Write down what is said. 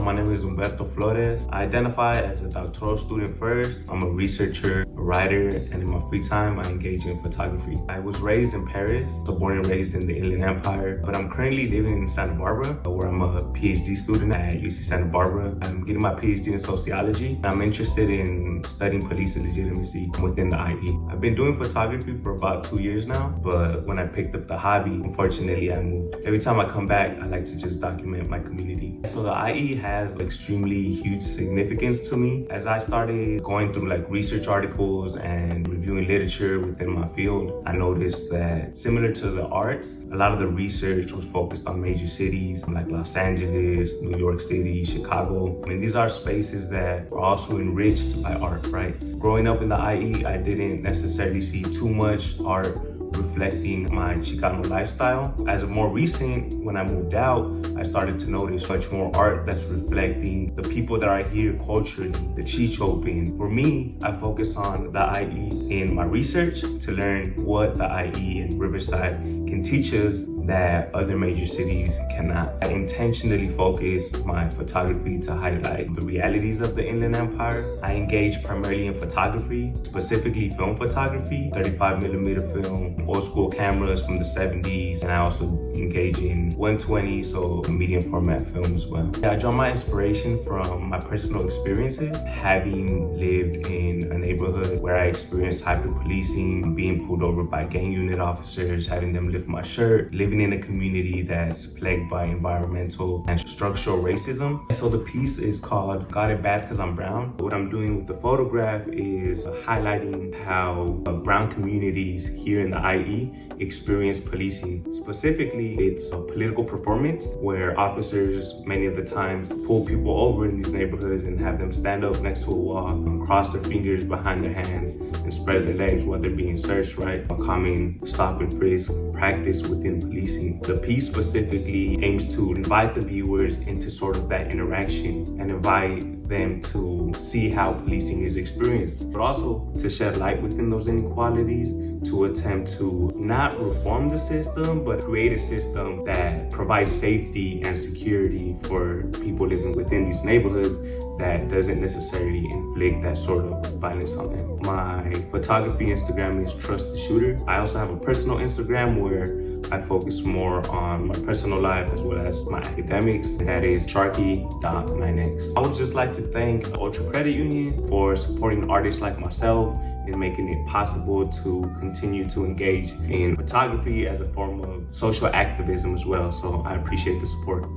my name is Humberto Flores. I identify as a doctoral student first. I'm a researcher, a writer, and in my free time, I engage in photography. I was raised in Paris, so born and raised in the Inland Empire, but I'm currently living in Santa Barbara, where I'm a PhD student at UC Santa Barbara. I'm getting my PhD in sociology. I'm interested in studying police legitimacy within the IE. I've been doing photography for about 2 years now, but when I picked up the hobby, unfortunately, I moved. Every time I come back, I like to just document my community. So the IE has extremely huge significance to me. As I started going through research articles and reviewing literature within my field, I noticed that similar to the arts, a lot of the research was focused on major cities like Los Angeles, New York City, Chicago. I mean, these are spaces that are also enriched by art, right? Growing up in the IE, I didn't necessarily see too much art reflecting my Chicano lifestyle. As of more recent, when I moved out, I started to notice much more art that's reflecting the people that are here culturally, the Cheech Open. For me, I focus on the IE in my research to learn what the IE in Riverside can teach us that other major cities cannot. I intentionally focus my photography to highlight the realities of the Inland Empire. I engage primarily in photography, specifically film photography, 35mm film, old school cameras from the 70s, and I also engage in 120, so medium format film as well. I draw my inspiration from my personal experiences, having lived in a neighborhood where I experienced hyper-policing, being pulled over by gang unit officers, having them lift my shirt, living in a community that's plagued by environmental and structural racism. So the piece is called Got It Bad Cause I'm Brown. What I'm doing with the photograph is highlighting how brown communities here in the IE experience policing. Specifically, it's a political performance where officers many of the times pull people over in these neighborhoods and have them stand up next to a wall, cross their fingers behind their hands, and spread their legs while they're being searched, right? A common stop and frisk practice within policing. The piece specifically aims to invite the viewers into sort of that interaction and invite them to see how policing is experienced, but also to shed light within those inequalities, to attempt to not reform the system, but create a system that provides safety and security for people living within these neighborhoods that doesn't necessarily inflict that sort of violence on them. My photography Instagram is Trust the Shooter. I also have a personal Instagram where I focus more on my personal life as well as my academics. That is Sharky.9x. I would just like to thank Ultra Credit Union for supporting artists like myself and making it possible to continue to engage in photography as a form of social activism as well. So I appreciate the support.